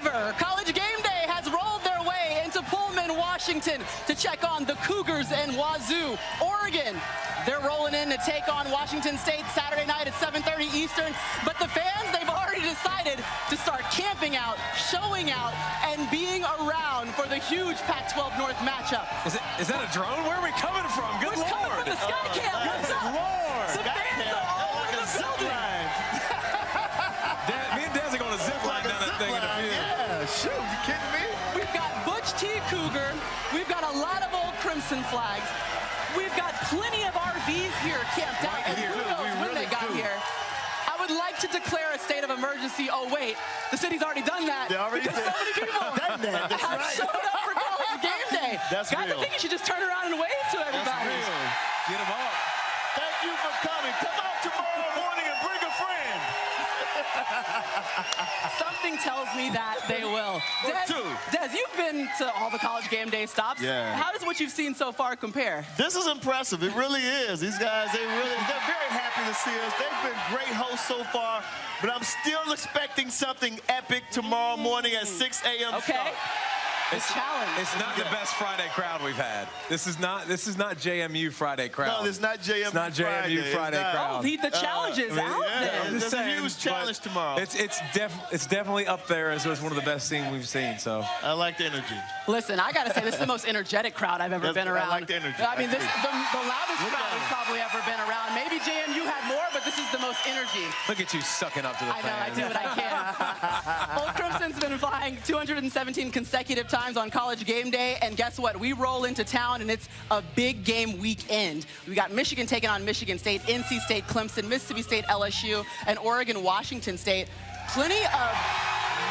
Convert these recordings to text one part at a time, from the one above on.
However, College Game Day has rolled their way into Pullman, Washington to check on the Cougars and Wazoo. Oregon, they're rolling in to take on Washington State Saturday night at 7:30 Eastern. But the fans, they've already decided to start camping out, showing out, and being around for the huge Pac-12 North matchup. Is that a drone? Where are we coming from? Good We're Lord. coming from the Sky Camp. What's up? Lord. The fans are all over the building. Me and Daz are going to zip line down that thing in a few. Yeah, shoot, you kidding me? We've got Butch T. Cougar. We've got a lot of old Crimson flags. We've got plenty of RVs here camped out, and who knows when they got here. I would like to declare a state of emergency. Oh, wait, the city's already done that. They already because so many people have showed up for College Game Day. That's Guys, real. I think you should just turn around and wave to everybody. Get them up. Thank you for coming. Come out tomorrow morning and bring a friend. Something tells me that they will. Des, you've been to all the College Game Day stops. Yeah. How does what you've seen so far compare? This is impressive. It really is. These guys, they're very happy to see us. They've been great hosts so far, but I'm still expecting something epic tomorrow morning at 6 a.m. Okay. sharp. It's not the best Friday crowd we've had. This is not JMU Friday crowd. No, it's not JMU. It's not JMU Friday crowd. Oh, the challenge is out there. There's a huge challenge tomorrow. It's definitely up there as one of the best things we've seen. So I like the energy. Listen, I gotta say this is the most energetic crowd I've ever been around. I like the energy. I mean, this is the loudest crowd we've probably ever been around. Maybe JMU had more, but this is the most energy. look at you sucking up to the I know, I fans. do what I can. Old Crimson's been flying 217 consecutive times on College Game Day, and guess what? We roll into town, and it's a big game weekend. We got Michigan taking on Michigan State, NC State, Clemson, Mississippi State, LSU, and Oregon, Washington State. Plenty of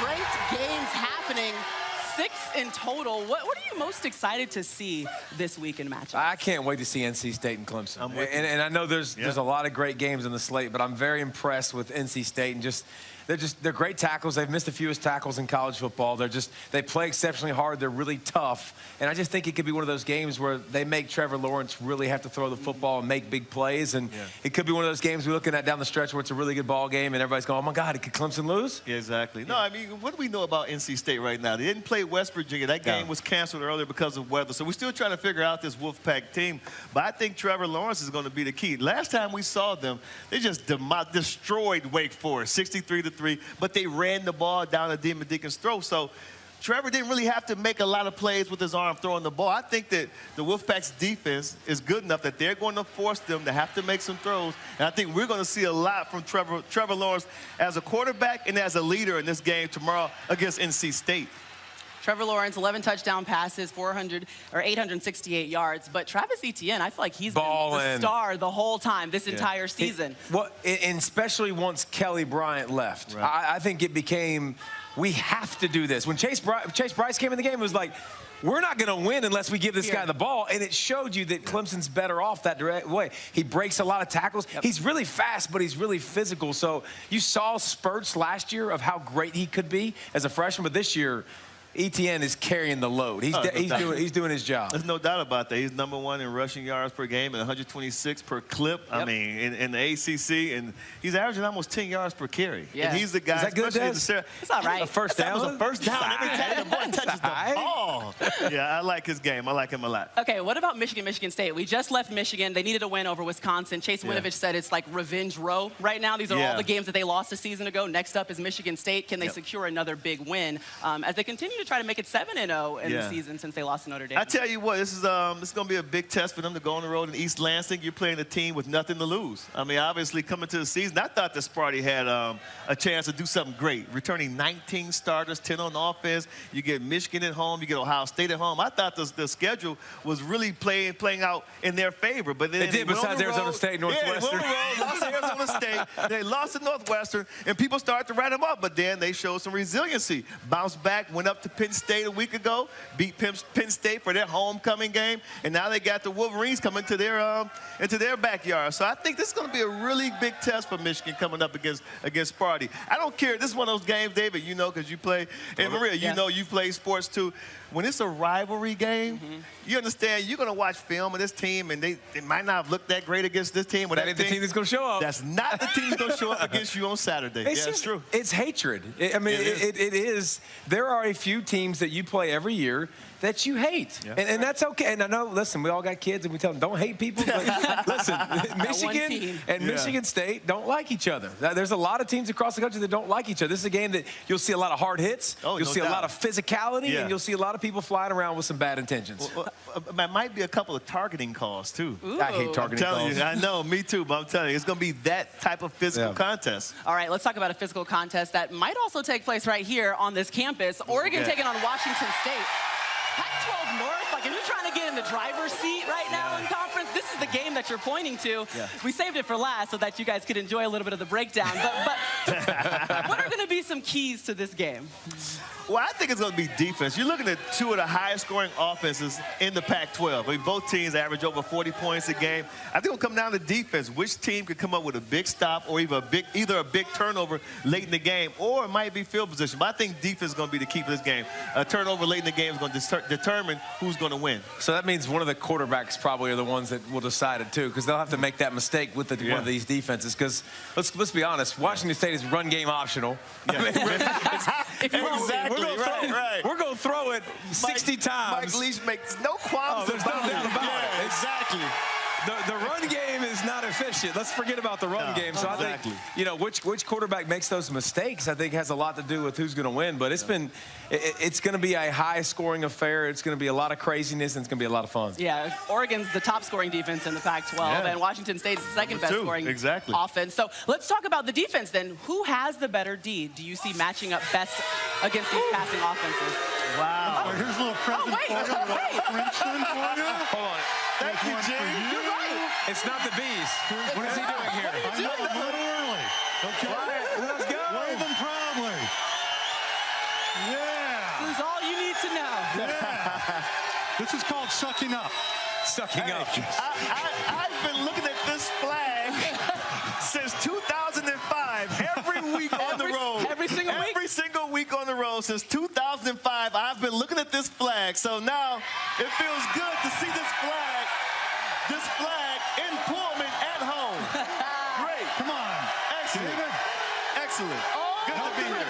great games happening. 6 in total. What are you most excited to see this week in matchups? I can't wait to see NC State and Clemson. I'm with you. And I know there's a lot of great games in the slate, but I'm very impressed with NC State and they're great tackles. They've missed the fewest tackles in college football. They play exceptionally hard. They're really tough. And I just think it could be one of those games where they make Trevor Lawrence really have to throw the football and make big plays. And it could be one of those games we're looking at down the stretch where it's a really good ball game and everybody's going, oh my God, could Clemson lose? Yeah, exactly. No, I mean, what do we know about NC State right now? They didn't play West Virginia. That game was canceled earlier because of weather. So we're still trying to figure out this Wolfpack team. But I think Trevor Lawrence is going to be the key. Last time we saw them, they just destroyed Wake Forest, 63-3. But they ran the ball down a Demon Deacon's throat. So Trevor didn't really have to make a lot of plays with his arm throwing the ball. I think that the Wolfpack's defense is good enough that they're going to force them to have to make some throws. And I think we're going to see a lot from Trevor Lawrence as a quarterback and as a leader in this game tomorrow against NC State. Trevor Lawrence, 11 touchdown passes, 868 yards. But Travis Etienne, I feel like he's been the star the whole time, this entire season. And especially once Kelly Bryant left. Right. I think it became, we have to do this. When Chase Bryce came in the game, it was like, we're not going to win unless we give this guy the ball. And it showed you that Clemson's better off that direct way. He breaks a lot of tackles. He's really fast, but he's really physical. So you saw spurts last year of how great he could be as a freshman. But this year, Etienne is carrying the load. He's doing his job. There's no doubt about that. He's #1 in rushing yards per game and 126 per clip. I mean, in the ACC, and he's averaging almost 10 yards per carry. Yeah. And he's the guy. Is that good, Des? It's all right. A first down? That was a first down every time the boy touches the ball. Yeah, I like his game. I like him a lot. Okay, what about Michigan State? We just left Michigan. They needed a win over Wisconsin. Chase Winovich said it's like revenge row right now. These are all the games that they lost a season ago. Next up is Michigan State. Can they secure another big win as they continue to try to make it 7-0 in the season since they lost to Notre Dame? I tell you what, this is going to be a big test for them to go on the road in East Lansing. You're playing a team with nothing to lose. I mean, obviously, coming to the season, I thought that Sparty had a chance to do something great. Returning 19 starters, 10 on offense. You get Michigan at home. You get Ohio State at home. I thought the schedule was really playing out in their favor. But then it did, besides Arizona State, Northwestern. Yeah, they went on the road, lost to Arizona State. They lost to Northwestern, and people started to write them up. But then they showed some resiliency. Bounced back, went up to Penn State a week ago, beat Penn State for their homecoming game, and now they got the Wolverines coming to into their backyard. So I think this is going to be a really big test for Michigan coming up against Sparty. I don't care. This is one of those games, David, you know, because you play, and Maria, you know you play sports too. When it's a rivalry game, you understand you're going to watch film of this team, and they might not have looked that great against this team. That ain't the team that's going to show up. That's not the team that's going to show up against you on Saturday. It's true. It's hatred. I mean, it is. There are a few teams that you play every year that you hate. Yeah. And that's okay. And I know, listen, we all got kids and we tell them, don't hate people. But listen, Michigan and Michigan State don't like each other. There's a lot of teams across the country that don't like each other. This is a game that you'll see a lot of hard hits. You'll see a lot of physicality, and you'll see a lot of people flying around with some bad intentions. There might be a couple of targeting calls, too. Ooh. I hate targeting calls. You, I know, me too, but I'm telling you, it's going to be that type of physical contest. All right, let's talk about a physical contest that might also take place right here on this campus. Oregon taking on Washington State. Pac-12 North, like if you're trying to get in the driver's seat right now in conference, this is the game that you're pointing to. Yeah. We saved it for last so that you guys could enjoy a little bit of the breakdown. But what are going to be some keys to this game? Well, I think it's going to be defense. You're looking at two of the highest scoring offenses in the Pac-12. I mean, both teams average over 40 points a game. I think it'll come down to defense. Which team could come up with a big stop or either a big turnover late in the game, or it might be field position. But I think defense is going to be the key for this game. A turnover late in the game is going to determine who's going to win. So that means one of the quarterbacks probably are the ones that will decide it too, because they'll have to make that mistake with one of these defenses. Because let's be honest, Washington State is run game optional. Yeah. I mean, we're going to throw it 60 times. Mike Leach makes no qualms about it. Exactly. The run game is not efficient. Let's forget about the run game. So I think, you know, which quarterback makes those mistakes, I think has a lot to do with who's going to win. But it's going to be a high-scoring affair. It's going to be a lot of craziness, and it's going to be a lot of fun. Yeah, Oregon's the top-scoring defense in the Pac-12, and Washington State's the second-best scoring offense. So let's talk about the defense then. Who has the better D? Do you see matching up best against these passing offenses? Wow. Oh, here's a little present for you. Princeton for you. Hold on. Thank you, Jim. You're right. It's not the bees. What is he doing here? I know, a little early. Okay. Let's go. Wave them proudly. Yeah. This is all you need to know. Yeah. This is called sucking up. Sucking up. I've been looking at this flag since 2005. Every week on the road. Every single week? Every single week on the road since 2005. I've been looking at this flag. So now it feels good to see this flag in Pullman at home. Great. Come on. Excellent. David. Excellent. Good to be here.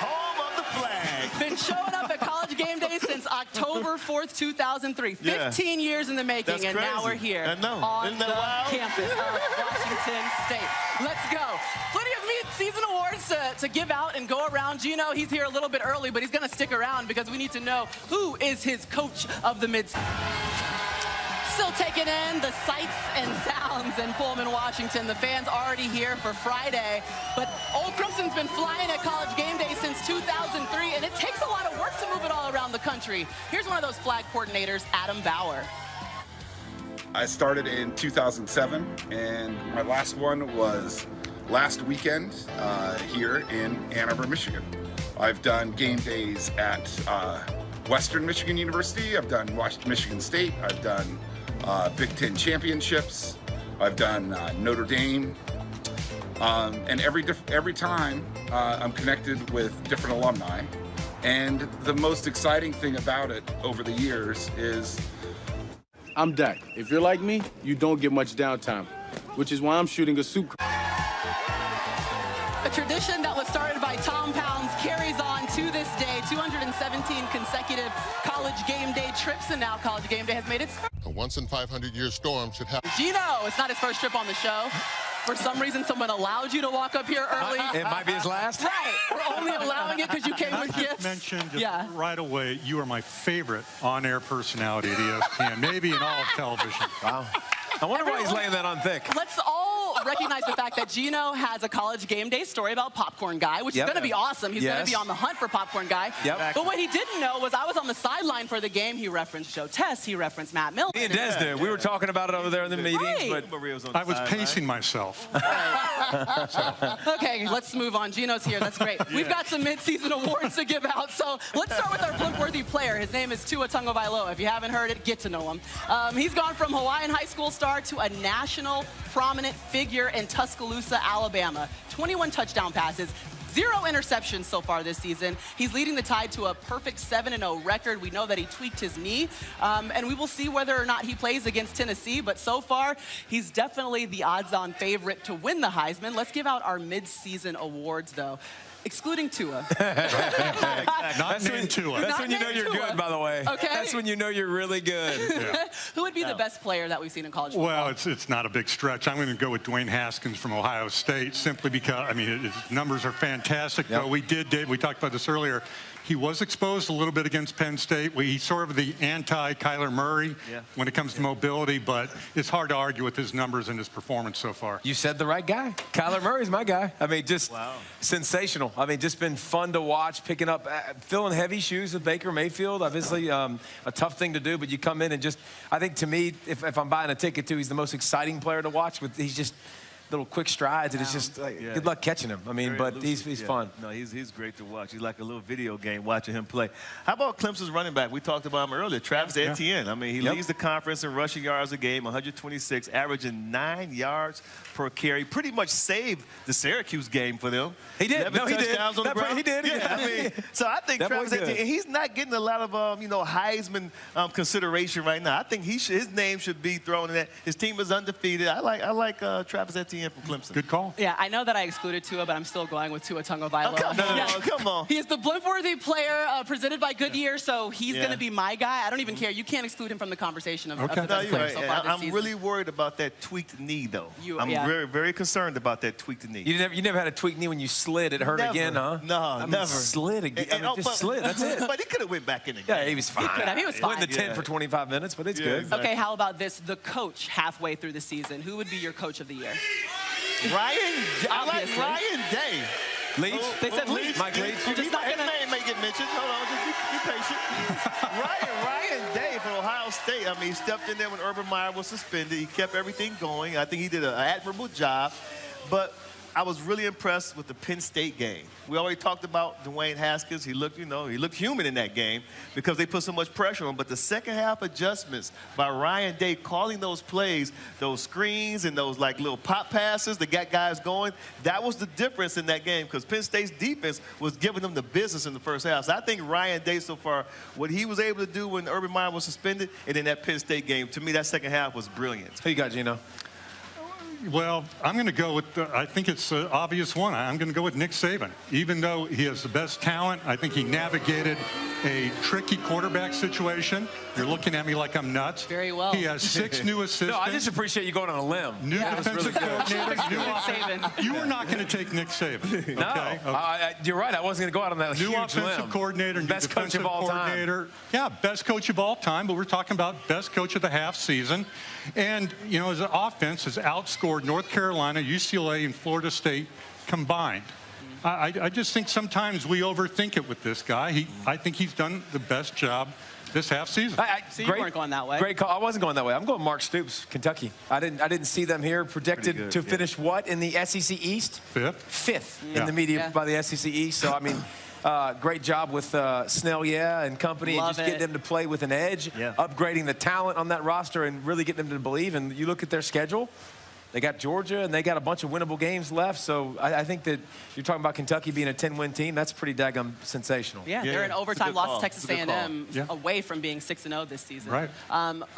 Home of the flag. Been showing up at College Game Day since October 4th, 2003. 15 years in the making, and now we're here on the campus of Washington State. Let's go. Plenty of mid-season awards to give out and go around. Gino, he's here a little bit early, but he's going to stick around because we need to know who is his coach of the mid-season. Still taking in the sights and sounds in Pullman, Washington. The fans already here for Friday. But Old Crimson's been flying at College Game Day since 2003, and it takes a lot of work to move it all around the country. Here's one of those flag coordinators, Adam Bauer. I started in 2007, and my last one was last weekend here in Ann Arbor, Michigan. I've done game days at Western Michigan University. I've done Michigan State. I've done Big Ten championships. I've done Notre Dame. And every time I'm connected with different alumni. And the most exciting thing about it over the years is I'm Dak. If you're like me, you don't get much downtime, which is why I'm shooting a soup. A tradition that was started by Tom Pounds carries on to this day. 217 consecutive College Game Day trips, and now College Game Day has made its first. A once-in-500-year storm should happen. Gino, it's not his first trip on the show. For some reason, someone allowed you to walk up here early. It might be his last. Right. We're only allowing it because you came with gifts. Mentioned right away, you are my favorite on-air personality at ESPN, maybe in all of television. Wow. I wonder why he's laying that on thick. Let's all recognize the fact that Gino has a College Game Day story about Popcorn Guy, which is going to be awesome. He's going to be on the hunt for Popcorn Guy. But what he didn't know was I was on the sideline for the game. He referenced Joe Tess. He referenced Matt Millen. Me and Des did. We were talking about it over there in the meetings. But I was pacing myself. Okay, let's move on. Gino's here. That's great. We've got some mid-season awards to give out. So let's start with our Blink-worthy player. His name is Tua Tagovailoa. If you haven't heard it, get to know him. He's gone from Hawaiian high school star to a national prominent figure in Tuscaloosa, Alabama. 21 touchdown passes, 0 interceptions so far this season. He's leading the Tide to a perfect 7-0 record. We know that he tweaked his knee, and we will see whether or not he plays against Tennessee, but so far, he's definitely the odds-on favorite to win the Heisman. Let's give out our mid-season awards, though. Excluding Tua. Not named Tua. That's when you know you're good, by the way. Okay. That's when you know you're really good. Yeah. Who would be the best player that we've seen in college football? Well, it's not a big stretch. I'm going to go with Dwayne Haskins from Ohio State simply because, I mean, his numbers are fantastic. Yep. But we talked about this earlier. He was exposed a little bit against Penn State. He's sort of the anti-Kyler Murray when it comes to mobility, but it's hard to argue with his numbers and his performance so far. You said the right guy. Kyler Murray's my guy. I mean, just sensational. I mean, just been fun to watch, picking up, filling heavy shoes with Baker Mayfield. Obviously, a tough thing to do, but you come in and just, I think to me, if I'm buying a ticket to, he's the most exciting player to watch. He's just little quick strides, and it's just like, good luck catching him. I mean, but he's fun. No, he's great to watch. He's like a little video game watching him play. How about Clemson's running back? We talked about him earlier, Travis Etienne. I mean, he leads the conference in rushing yards a game, 126, averaging 9 yards per carry. Pretty much saved the Syracuse game for them. He did. 11 No, he did. touchdowns on the ground. He did. Yeah, I mean, so I think That Travis boy good. Etienne, he's not getting a lot of Heisman consideration right now. I think his name should be thrown in that. His team is undefeated. I like Travis Etienne from Clemson. Good call. Yeah, I know that I excluded Tua, but I'm still going with Tua Tagovailoa. Oh, come on, come on. He is the blimp-worthy player presented by Goodyear, so he's going to be my guy. I don't even care. You can't exclude him from the conversation of the No, best you're player right. so far this I'm season. really worried about that tweaked knee, though. I'm yeah. very, very concerned about that tweaked knee. You never had a tweaked knee when you slid. It hurt Never. again, huh? No, I mean, never. Slid again. I mean, just slid. That's it. But he could have went back in again. Yeah, he was fine. He was fine. Went the 10 for 25 minutes, but it's good. Exactly. Okay, how about this? The coach halfway through the season. Who would be your coach of the year? I like Obviously. Ryan Day. Leach? They said Leach. Mike Leach? You're just not His gonna... name may get mentioned. Hold on, just be patient. Ryan Day from Ohio State. I mean, he stepped in there when Urban Meyer was suspended. He kept everything going. I think he did an admirable job. But I was really impressed with the Penn State game. We already talked about Dwayne Haskins. He looked human in that game because they put so much pressure on him. But the second half adjustments by Ryan Day, calling those plays, those screens and those like little pop passes that got guys going, that was the difference in that game because Penn State's defense was giving them the business in the first half. So I think Ryan Day so far, what he was able to do when Urban Meyer was suspended and in that Penn State game, to me that second half was brilliant. Who you got, Gino? Well, I'm going to go with, I think it's an obvious one. I'm going to go with Nick Saban. Even though he has the best talent, I think he navigated a tricky quarterback situation. You're looking at me like I'm nuts. Very well. He has 6 new assistants. No, I just appreciate you going on a limb. New defensive coordinator. Saban. You are not going to take Nick Saban. Okay? No, you're right. I wasn't going to go out on that New huge offensive limb. coordinator, new Best coach defensive of all time. coordinator. Yeah, best coach of all time, but we're talking about best coach of the half season. And, you know, his offense has outscored North Carolina, UCLA, and Florida State combined. I just think sometimes we overthink it with this guy. I think he's done the best job this half season. So you weren't going that way. Great call. I wasn't going that way. I'm going Mark Stoops, Kentucky. I didn't see them here projected to finish what in the SEC East? Fifth in the media by the SEC East. So I mean, great job with Snell, and company, Love and just getting them to play with an edge, upgrading the talent on that roster, and really getting them to believe. And you look at their schedule. They got Georgia, and they got a bunch of winnable games left. So I think that you're talking about Kentucky being a 10-win team. That's pretty daggum sensational. Yeah, they're in overtime loss to Texas It's a good A&M away from being 6-0 this season. Right.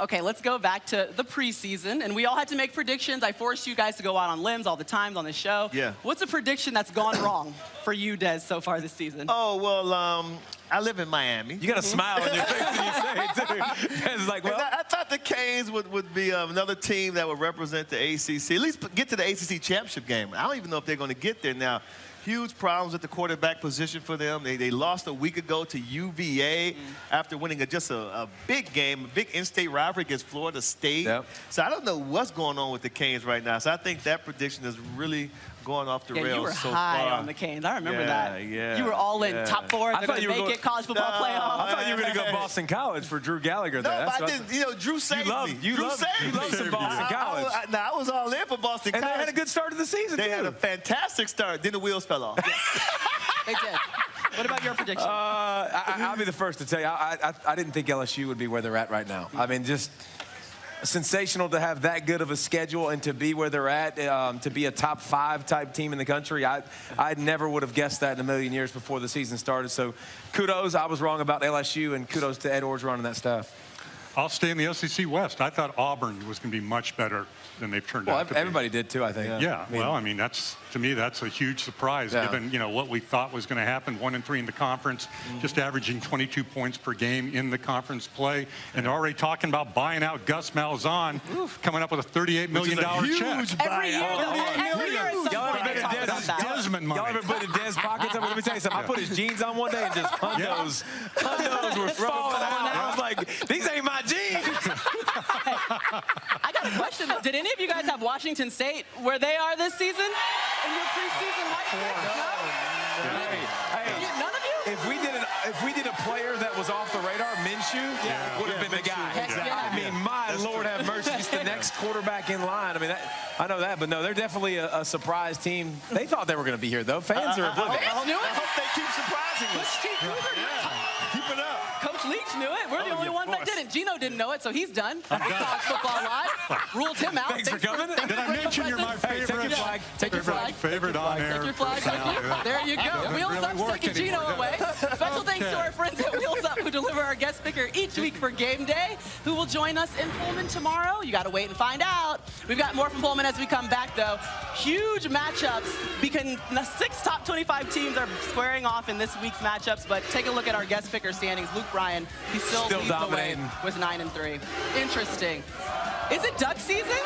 Okay, let's go back to the preseason. And we all had to make predictions. I forced you guys to go out on limbs all the time on the show. Yeah. What's a prediction that's gone wrong for you, Des, so far this season? Oh, well, I live in Miami. You got a smile on your face when you say it, too. It's like, well, I thought the Canes would be another team that would represent the ACC, at least get to the ACC championship game. I don't even know if they're going to get there now. Huge problems at the quarterback position for them. They lost a week ago to UVA after winning just a big game, a big in-state rivalry against Florida State. So I don't know what's going on with the Canes right now. So I think that prediction is really going off the rails you were so high far. on the Canes. I remember that. Yeah, You were all in top 4. They're going to make it college football playoff. I thought you were going to go Boston College for Drew Gallagher. No, there. but I didn't. You know, Drew saved me. You Drew love saved me. some Boston College. I was all in for Boston And College. they had a good start to the season, They too. had a fantastic start. Then the wheels fell off. They did. What about your prediction? I'll be the first to tell you, I didn't think LSU would be where they're at right now. I mean, just sensational to have that good of a schedule and to be where they're at, to be a top 5 type team in the country. I never would have guessed that in a million years before the season started. So kudos. I was wrong about LSU, and kudos to Ed Orgeron and that staff. I'll stay in the SEC West. I thought Auburn was going to be much better than they've turned out to be. Everybody did too, I think. Yeah, well, I mean, to me, that's a huge surprise, given, what we thought was going to happen, 1-3 in the conference, just averaging 22 points per game in the conference play, and already talking about buying out Gus Malzahn, coming up with a $38 million check. Every year at some point they talk about that. Desmond money. Y'all ever put in Dez pockets? Let me tell you something. I put his jeans on one day and just hundos were falling out. I was like, these ain't my jeans. I got a question. Did any of you guys have Washington State where they are this season in your preseason white picks? No? None of you? If we did a player that was off the radar, Minshew would have been the guy. Exactly. I mean, my Lord have mercy, he's the next quarterback in line. I mean, I know that, but no, they're definitely a surprise team. They thought they were going to be here, though. Fans are oblivious. I hope they keep surprising us. Keep it up. Coach Leach knew it. We're the only ones that didn't. Gino didn't know it, so he's done. College football live. Ruled him out. Thanks for coming. Did I mention you're my favorite? Take your flag. Take your flag. Favorite on air. Take your flag. There you go. Wheels Up's taking Gino away. Special thanks to our friends at Wheels Up who deliver our guest picker each week for game day. Who will join us in Pullman tomorrow? You got to wait and find out. We've got more from Pullman as we come back, though. Huge matchups. Because the 6 top 25 teams are squaring off in this week's matchups. But take a look at our guest picker standings. Luke Bryan, he still leads dominating the way with 9-3. Interesting. Is it duck season?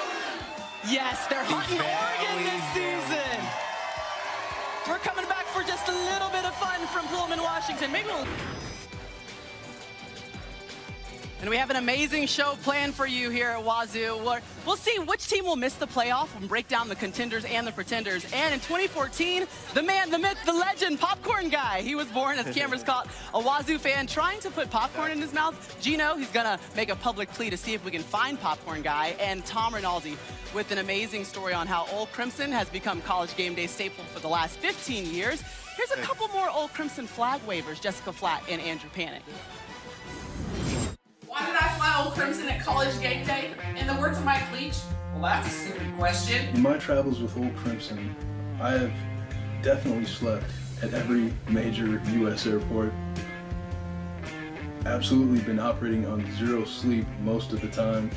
Yes, they're hunting Oregon this season. We're coming back for just a little bit of fun from Pullman, Washington. Maybe we'll... And we have an amazing show planned for you here at Wazoo. We'll see which team will miss the playoff and break down the contenders and the pretenders. And in 2014, the man, the myth, the legend, Popcorn Guy. He was born, as cameras caught, a Wazoo fan trying to put popcorn in his mouth. Gino, he's going to make a public plea to see if we can find Popcorn Guy. And Tom Rinaldi with an amazing story on how Old Crimson has become College Game Day staple for the last 15 years. Here's a couple more Old Crimson flag wavers, Jessica Flatt and Andrew Panic. Why did I fly Old Crimson at College Game Day? In the words of Mike Leach, well, that's a stupid question. In my travels with Old Crimson, I have definitely slept at every major U.S. airport. Absolutely been operating on 0 sleep most of the time,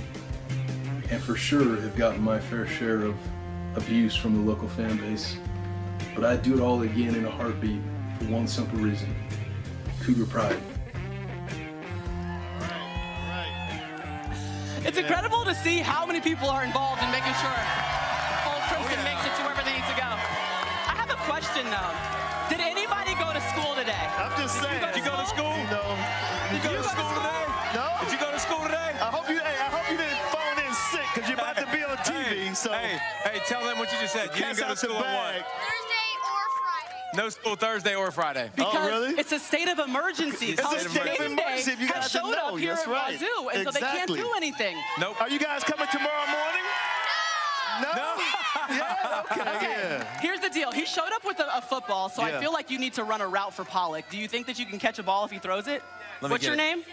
and for sure have gotten my fair share of abuse from the local fan base. But I'd do it all again in a heartbeat for one simple reason: Cougar pride. It's incredible to see how many people are involved in making sure Old Crimson makes it to wherever they need to go. I have a question, though. Did anybody go to school today? I'm just saying. Did you go to school? Did you go to school today? No. Did you go to school today? I hope you didn't phone in sick because you're about to be on TV. Hey, tell them what you just said. You didn't go to school on what? Thursday or Friday. No school Thursday or Friday. Because really? it's a state of emergency. It's a College state of Game Day emergency. You has guys to showed know. up here That's at right. Wazoo, and so they can't Exactly. do anything. Nope. Are you guys coming tomorrow morning? No. Yeah. Okay. Yeah. Here's the deal. He showed up with a football, so I feel like you need to run a route for Pollock. Do you think that you can catch a ball if he throws it? What's your name?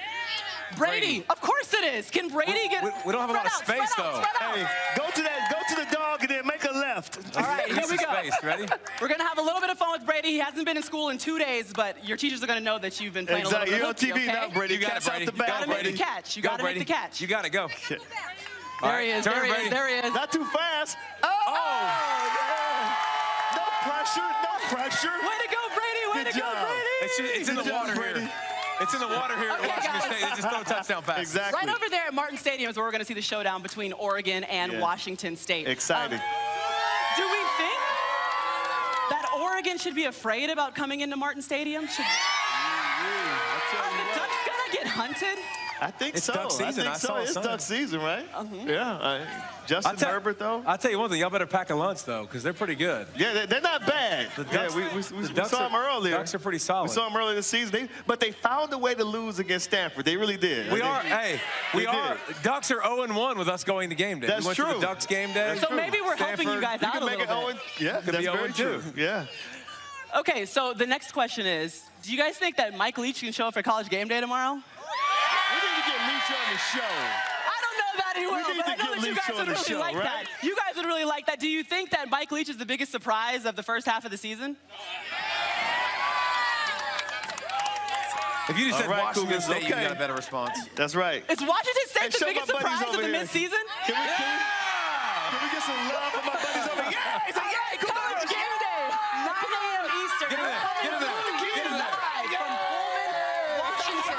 Brady. Of course it is. Can Brady get? We don't have a lot of space, though. Hey, go to the dog and then make a left. All right, here we go. Space. Ready? We're gonna have a little bit of fun with Brady. He hasn't been in school in 2 days, but your teachers are gonna know that you've been playing Exactly. a You're little on bit of hooky, TV okay? now, Brady. You got Catch it, out Brady. the back. You gotta make the catch. You gotta make the catch. You got to go. There he is. Turn, There he Brady. is. There he is. Not too fast. Yeah. No pressure. No pressure. Way to go, Brady. Way Good to go, job. Brady. It's in the Good job, water Brady. here. It's in the water here at Okay, Washington guys. State. They just throw touchdown passes. Exactly. Right over there at Martin Stadium is where we're going to see the showdown between Oregon and Washington State. Exciting. Do we think that Oregon should be afraid about coming into Martin Stadium? Are the Ducks going to get hunted? I think It's so. duck season. I I think so. saw It's some. duck season, right? Yeah. Justin Herbert, though. I'll tell you one thing. Y'all better pack a lunch, though, because they're pretty good. Yeah, they're not bad. The Ducks, we the Ducks saw them earlier. Ducks are pretty solid. We saw them earlier this season, but they found a way to lose against Stanford. They really did. Ducks are 0-1 with us going to game day. That's we went true. to the Ducks game day. So maybe we're helping you guys out a little bit. Yeah, Could that's be very 0-2. true. Yeah. Okay, so the next question is, do you guys think that Mike Leach can show up for College Game Day tomorrow? We need to get Leach on the show. I don't know. that he will, We need but I to know get that you Leach guys on would the really show, like right? that. You guys would really like that. Do you think that Mike Leach is the biggest surprise of the first half of the season? If you just said All right, Washington Cougars, State, you okay. got a better response. That's right. Is Washington State Hey, the show biggest my buddies surprise of over the here. midseason? Can we get some love for my buddies over here? Yeah, it's a yay, College Cougars! Game Day, 9 a.m. Eastern. Get in there, get in there, get in there. Live from Pullman, Washington.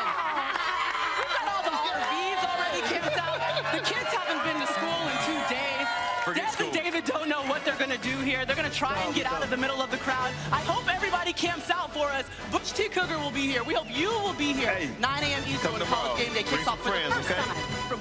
We've got all the RVs already camped out. The kids haven't been to school in 2 days. Forget Des and school. David don't know what they're going to do here. They're going to try and get out of the middle of the crowd. I hope everybody camps out for us. Butch T. Cougar will be here. We hope you will be here. Hey, 9 a.m. Eastern come when College tomorrow. Game Day Bring kicks some off for the friends, first okay? time. From